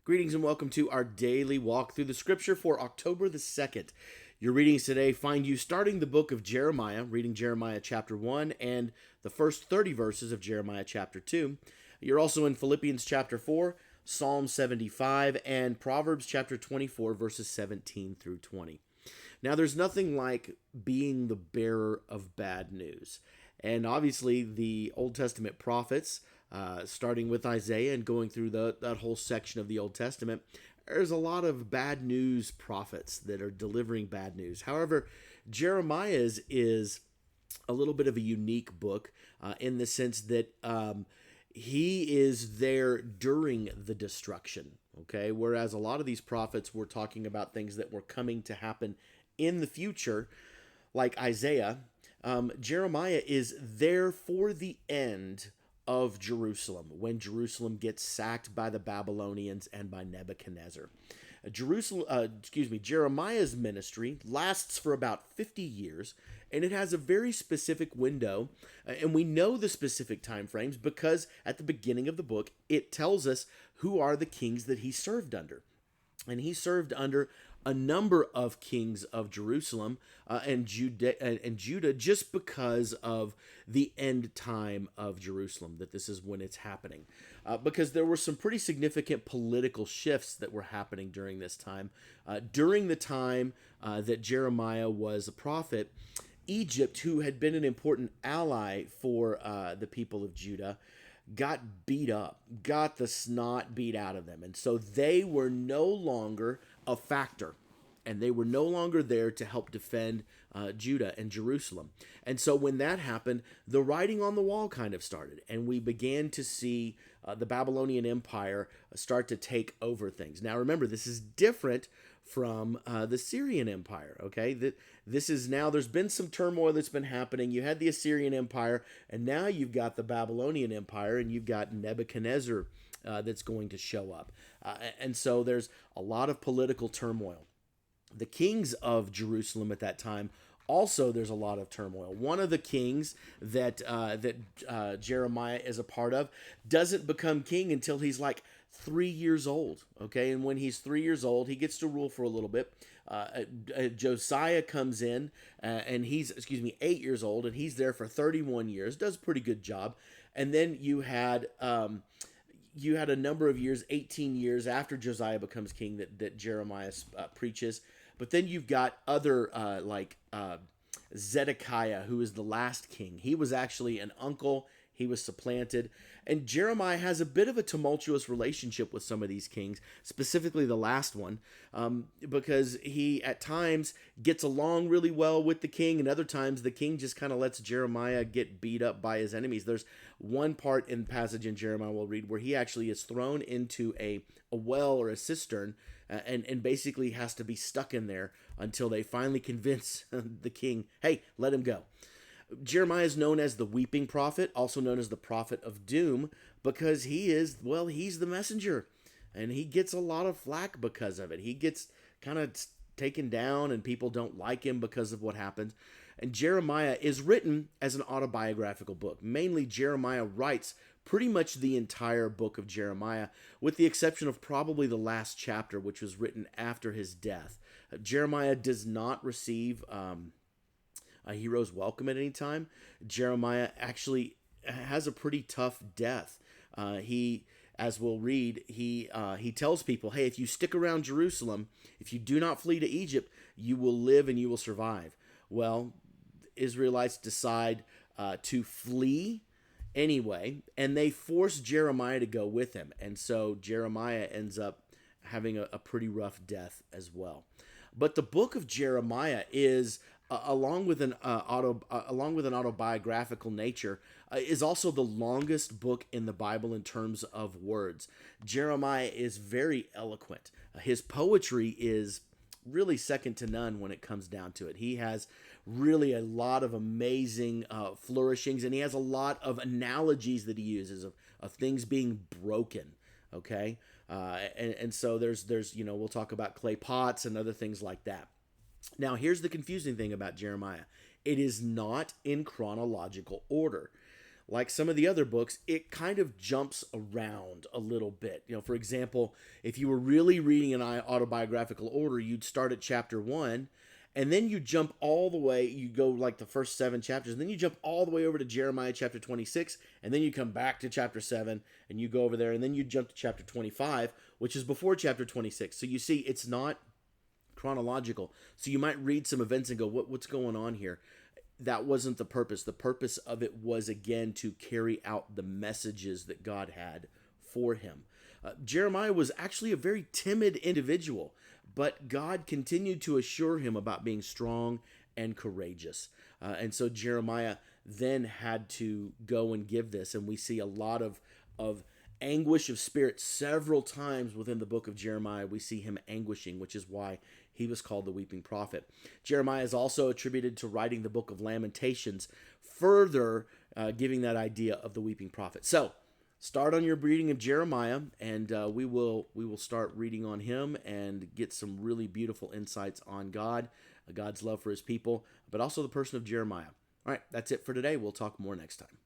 Greetings and welcome to our daily walk through the scripture for October the 2nd. Your readings today find you starting the book of Jeremiah, reading Jeremiah chapter 1 and the first 30 verses of Jeremiah chapter 2. You're also in Philippians chapter 4, Psalm 75, and Proverbs chapter 24, verses 17 through 20. Now, there's nothing like being the bearer of bad news. And obviously, the Old Testament prophets, starting with Isaiah and going through that whole section of the Old Testament, there's a lot of bad news prophets that are delivering bad news. However, Jeremiah's is a little bit of a unique book in the sense that he is there during the destruction. Okay, whereas a lot of these prophets were talking about things that were coming to happen in the future, like Isaiah, Jeremiah is there for the end of Jerusalem, when Jerusalem gets sacked by the Babylonians and by Nebuchadnezzar. Jeremiah's ministry lasts for about 50 years, and it has a very specific window, and we know the specific time frames because at the beginning of the book, it tells us who are the kings that he served under. And he served under a number of kings of Jerusalem and Judah just because of the end time of Jerusalem, that this is when it's happening. Because there were some pretty significant political shifts that were happening during this time. During the time that Jeremiah was a prophet, Egypt, who had been an important ally for the people of Judah, got beat up, got the snot beat out of them. And so they were no longer a factor, and they were no longer there to help defend Judah and Jerusalem. And so when that happened, the writing on the wall kind of started, and we began to see the Babylonian Empire start to take over things. Now remember, this is different from the Syrian Empire, okay? This is now, there's been some turmoil that's been happening. You had the Assyrian Empire, and now you've got the Babylonian Empire, and you've got Nebuchadnezzar that's going to show up. And so there's a lot of political turmoil. The kings of Jerusalem at that time, also there's a lot of turmoil. One of the kings that Jeremiah is a part of doesn't become king until he's like 3 years old, okay? And when he's 3 years old, he gets to rule for a little bit. Josiah comes in, and he's, 8 years old, and he's there for 31 years, does a pretty good job. And then you had a number of years, 18 years after Josiah becomes king that Jeremiah preaches. But then you've got other Zedekiah, who is the last king. He was actually an uncle. He was supplanted. And Jeremiah has a bit of a tumultuous relationship with some of these kings, specifically the last one, because he at times gets along really well with the king, and other times the king just kind of lets Jeremiah get beat up by his enemies. There's one part in the passage in Jeremiah we'll read where he actually is thrown into a well or a cistern and basically has to be stuck in there until they finally convince the king, hey, let him go. Jeremiah is known as the weeping prophet, also known as the prophet of doom, because he's the messenger, and he gets a lot of flack because of it. He gets kind of taken down, and people don't like him because of what happens. And Jeremiah is written as an autobiographical book. Mainly, Jeremiah writes pretty much the entire book of Jeremiah, with the exception of probably the last chapter, which was written after his death. Jeremiah does not receive a hero's welcome at any time. Jeremiah actually has a pretty tough death. As we'll read, he tells people, hey, if you stick around Jerusalem, if you do not flee to Egypt, you will live and you will survive. Well, Israelites decide to flee anyway, and they force Jeremiah to go with him. And so Jeremiah ends up having a pretty rough death as well. But the book of Jeremiah is along with an autobiographical nature, is also the longest book in the Bible in terms of words. Jeremiah is very eloquent. His poetry is really second to none when it comes down to it. He has really a lot of amazing flourishings, and he has a lot of analogies that he uses of things being broken. Okay, and so there's we'll talk about clay pots and other things like that. Now, here's the confusing thing about Jeremiah. It is not in chronological order. like some of the other books, it kind of jumps around a little bit. For example, if you were really reading in autobiographical order, you'd start at chapter 1, and then you jump all the way, you go like the first 7 chapters, and then you jump all the way over to Jeremiah chapter 26, and then you come back to chapter 7, and you go over there, and then you jump to chapter 25, which is before chapter 26. So you see, it's not chronological. So you might read some events and go, what's going on here? That wasn't the purpose. The purpose of it was, again, to carry out the messages that God had for him. Jeremiah was actually a very timid individual, but God continued to assure him about being strong and courageous. And so Jeremiah then had to go and give this, and we see a lot of anguish of spirit several times within the book of Jeremiah. We see him anguishing, which is why he was called the weeping prophet. Jeremiah is also attributed to writing the book of Lamentations, further giving that idea of the weeping prophet. So start on your reading of Jeremiah, and we will start reading on him and get some really beautiful insights on God, God's love for his people, but also the person of Jeremiah. All right, that's it for today. We'll talk more next time.